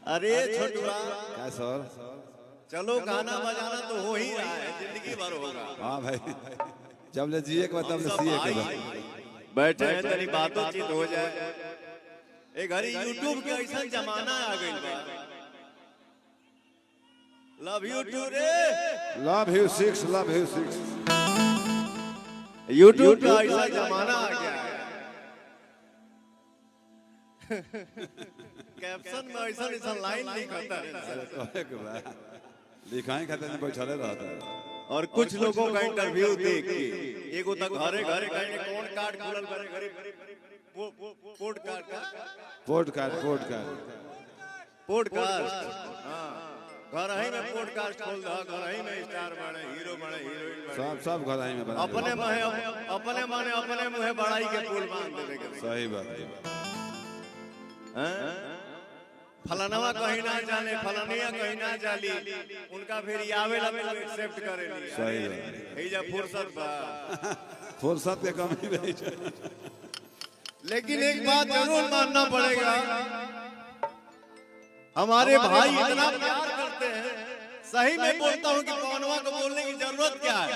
अरे छोटुआ क्या सर? चलो गाना बजाना तो हो ही रहा है, जिंदगी भर होगा। हाँ भाई, जब ले जिए के बाद तब ले सीए के बाद। बैठे हैं तेरी बातों चीत हो जाए। एक घड़ी यूट्यूब के ऐसा जमाना आ गई बा। लव यू टू रे, love you six, love you six. YouTube का ऐसा जमाना आ गया है। कैप्शन में ऐसा ऐसा लाइन लिखता है, लिखाए खाते नहीं बैठले रहता है। और कुछ लोगों का इंटरव्यू देख के एगो तक घरे घरे कहीं कौन कार्ड खुलल करे घरे पॉडकास्ट हां घर ही में पॉडकास्ट खोल दा, घर ही में स्टार बने, हीरो बने, हीरोइन बने, सब घर ही में बना। अपने माने अपने मुंह बड़ाई के फूल बांध देवे के। सही बात है। फलानवा कहीं ना जाने, फलानिया कहीं ना जाली, उनका फिर आवेला में एक्सेप्ट करेली। सही बात है। ई जा फुर्सत बा, फुर्सत के कमी नहीं है। लेकिन एक बात जरूर मानना पड़ेगा, हमारे भाई इतना प्यार करते हैं। सही में बोलता हूँ कि पवनवा को बोलने की जरूरत क्या है।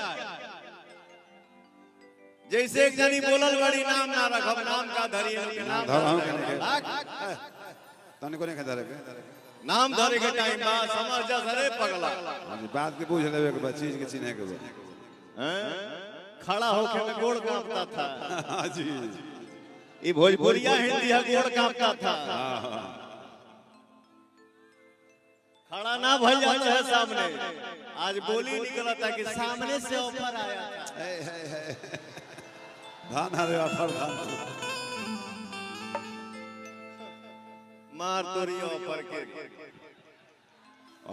जैसे एक जनी बोलल बड़ी नाम ना रखब, नाम का धरी नाम तने को नहीं खा रे नाम धरे के टाइम बा, समझ जा सरे पगला। बात के पूछ लेवे के चीज के चिन्हे के खड़ा होके में गोड़ कांपता था। हां जी, ये भोजपुरिया हिंदी है, गोड़ कांपता था। खड़ा ना भइल जाता है सामने। आज बोली निकला था कि सामने से ऑफर आया था। धान हरे ऑफर धान मार तोरी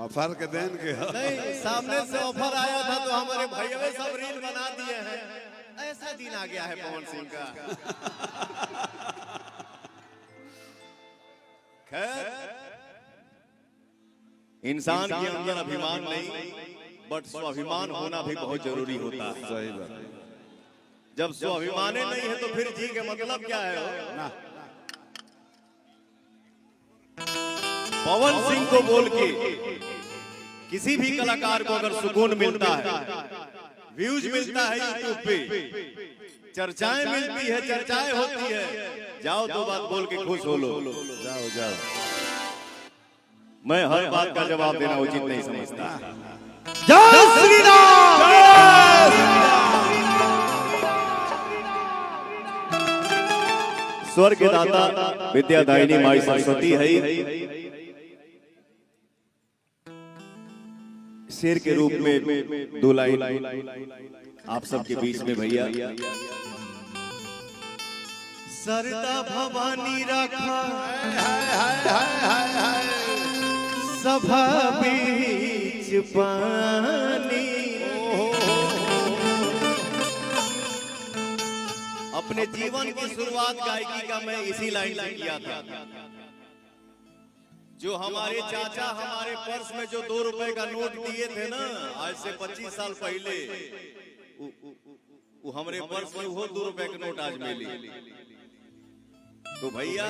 ऑफर के देन के नहीं, सामने से ऑफर आया था तो हमारे भैया सब रील बना दिए हैं। ऐसा दिन आ गया है पवन सिंह का। खैर, इंसान के अंदर अभिमान नहीं, बट स्वाभिमान होना भी बहुत जरूरी होता है। सही बात है। जब स्वाभिमाने नहीं है तो फिर जी के मतलब क्या है ना। पवन सिंह को बोल के किसी भी कलाकार को अगर सुकून मिलता है, व्यूज मिलता है यूट्यूब पे, चर्चाएं मिलती है, चर्चाएं होती है, जाओ तो बात बोल के खुश हो लो। जाओ जाओ। मैं हर बात का जवाब देना उचित नहीं समझता। जय श्री राम। स्वर्ग के दाता विद्यादायिनी माई सरस्वती है। शेर के रूप में दो लाइन आप सबके बीच में भैया। सरदा भवानी रखा सभा बीच पानी। अपने जीवन की शुरुआत गायकी का मैं इसी लाइन से किया था। जो हमारे चाचा हमारे पर्स में जो 2 रुपए का नोट दिए थे ना, आज से 25 साल पहले, वो हमारे पर्स में वो 2 रुपए का नोट आज मिली। तो भैया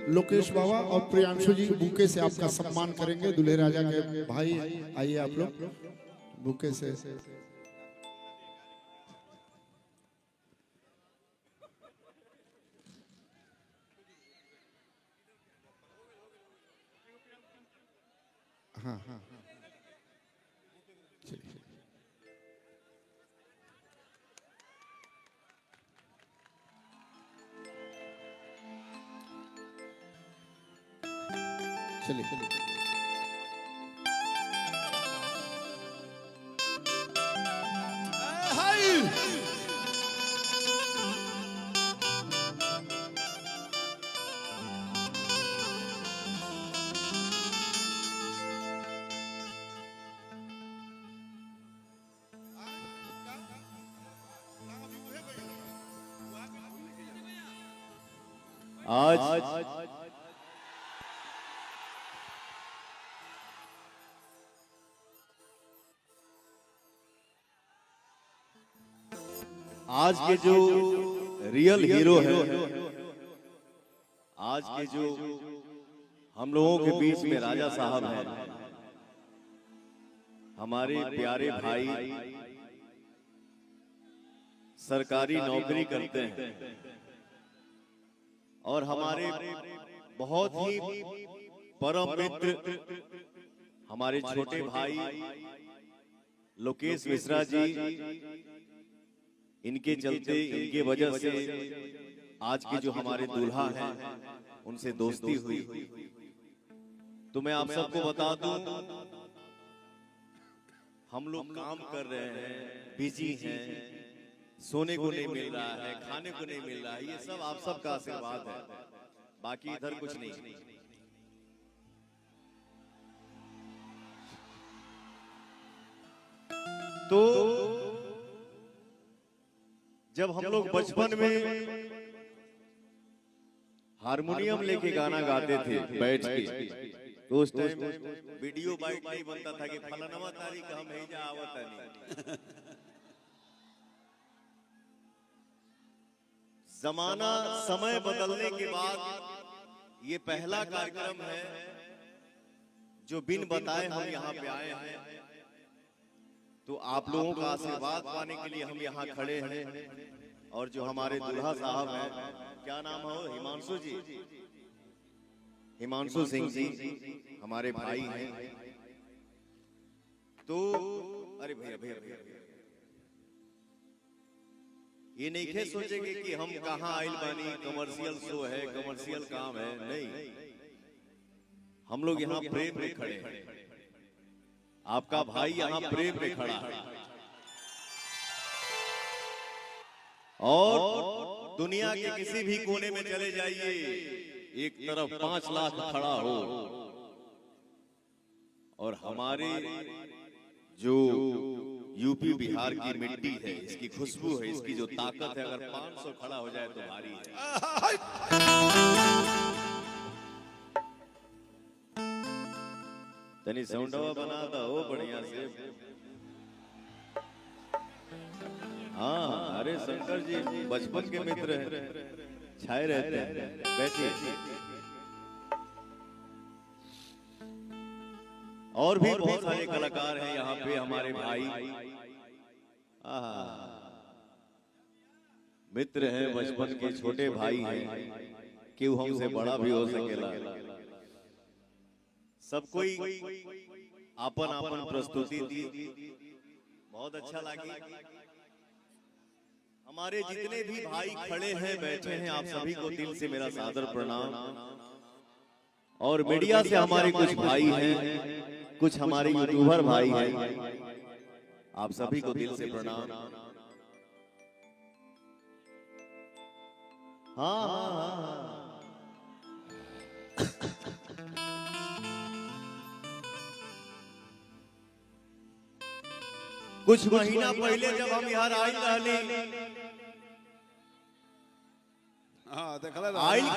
लोकेश बाबा और प्रियांशु जी बुके से आपका सम्मान करेंगे। दूल्हे राजा के भाई आइए आप लोग बुके से। हाँ हाँ चलिए चलिए चलिए। आज के जो रियल हीरो है आज के जो हम लोगों के बीच में राजा साहब हैं, हमारे प्यारे भाई सरकारी नौकरी करते हैं और हमारे बहुत ही परम मित्र हमारे छोटे भाई लोकेश मिश्रा जी, इनके चलते, इनके वजह से आज के जो हमारे दूल्हा हैं उनसे दोस्ती हुई। तो मैं आप सबको बता दूं, हम लोग काम कर रहे हैं, बिजी हैं, सोने को नहीं मिल रहा है, खाने को नहीं मिल रहा है, ये सब आप सबका आशीर्वाद है, बाकी इधर कुछ नहीं। तो जब हम लोग बचपन में हारमोनियम लेके गाना गाते थे बैठ के, तो उस टाइम वीडियो बाइट नहीं बनता था कि फलाना तारीख हम ही जा आवत नहीं। जमाना समय बदलने के बाद ये पहला कार्यक्रम है जो बिन बताए हम यहाँ पे आए हैं। तो आप लोगों का आशीर्वाद पाने के लिए हम यहाँ खड़े हैं। और जो हमारे दूल्हा साहब हैं, क्या नाम है, हिमांशु जी, हिमांशु सिंह जी हमारे भाई हैं। तो अरे भैया भैया भैया, ये नहीं खे सोचेंगे कि हम कहाँ आइल बानी, कमर्शियल शो है, कमर्शियल काम है, नहीं, हम लोग यहाँ प्रेम में खड़े हैं। आपका भाई यहाँ प्रेम में खड़ा है और दुनिया के किसी भी कोने में चले जाइए, एक तरफ 5 लाख खड़ा हो और हमारे जो यूपी बिहार की मिट्टी है, इसकी खुशबू है, इसकी जो ताकत है, अगर 500 खड़ा हो जाए तो भारी है। तनी साउंडवा बनाता हो बढ़िया से। हाँ, अरे शंकर जी बचपन के मित्र हैं, छाए रहते हैं, बैठिए। और भी बहुत सारे कलाकार हैं यहाँ पे, हमारे भाई मित्र हैं, बचपन के छोटे भाई हैं, क्यों हमसे बड़ा भी हो सकेला। सब कोई आपन आपन प्रस्तुति दी, बहुत अच्छा लगा। हमारे जितने भी भाई खड़े हैं, बैठे हैं, आप सभी को दिल से मेरा सादर प्रणाम। और मीडिया से हमारे कुछ भाई हैं, कुछ हमारे यूट्यूबर भाई हैं, आप सभी को दिल से प्रणाम। हाँ हाँ हाँ, कुछ महीना पहले जब हम यहाँ आयल रहली, आयल कर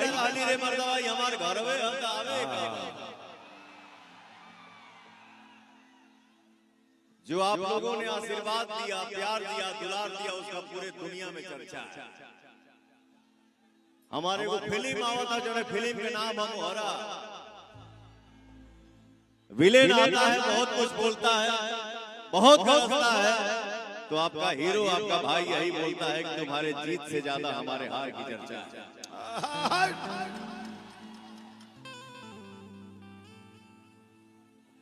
रहली रे मर्दवा, हमार घर में हम आवे जो आप लोगों ने आशीर्वाद दिया, प्यार दिया, दुलार दिया, उसका पूरे दुनिया में चर्चा है। हमारे को फिल्म आवता, जो फिल्म के नाम हम होरा, विलेन आता है, बहुत कुछ बोलता है, बहुत हंसता है, तो आपका हीरो, आपका भाई यही बोलता है कि तुम्हारे जीत से ज्यादा हमारे हार की चर्चा है।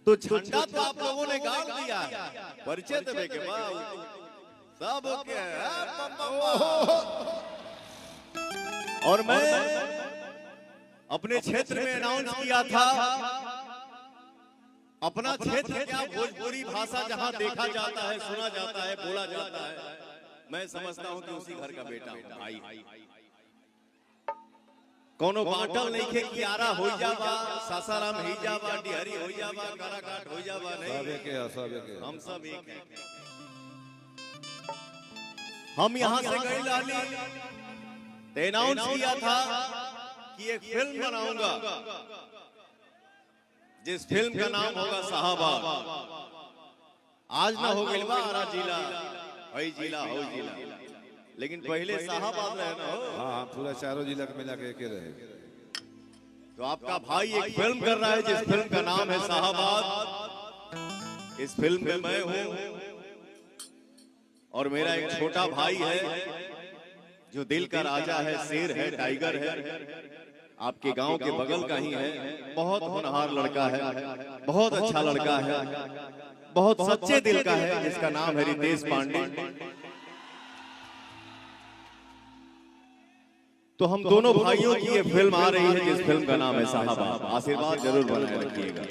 तो झंडा तो आप लोगों ने गाड़ दिया, परिचय देवे के बाद सब के। और मैं अपने क्षेत्र में अनाउंस किया था, अपना क्षेत्र क्या, भोजपुरी भाषा जहां देखा जाता है, सुना जाता है, बोला जाता है, मैं समझता हूं कि उसी घर का बेटा हूं, भाई। कोनो बाटल नहीं खे कि आरा हो जावा, सासाराम ही जावा, डिहरी हो जावा, काराकाट हो जावा, नहीं, हम सब एक हैं। हम यहाँ से गए लाली, अनाउंस किया था कि एक फिल्म बनाऊंगा, जिस फिल्म का नाम होगा शाहबाद। आज ना हो गिलवा आरा जिला, वही जिला हो जिला, लेकिन पहले शाहबाद रहे ना हो। हाँ, पूरा चारों जिला में मिला के रहे। तो आपका भाई एक फिल्म कर रहा है जिस फिल्म का नाम है शाहबाद। इस फिल्म में मैं हूं और मेरा एक छोटा भाई है जो दिल का राजा है, शेर है, टाइगर है, आपके गांव के बगल का ही है। बहुत होनहार लड़का है, बहुत अच्छा लड़का है, बहुत सच्चे दिल का है, जिसका नाम है रितेश पांडे। तो हम दोनों भाइयों की ये फिल्म आ रही है जिस फिल्म का नाम है शाहबाद। आशीर्वाद जरूर बनाए रखिएगा।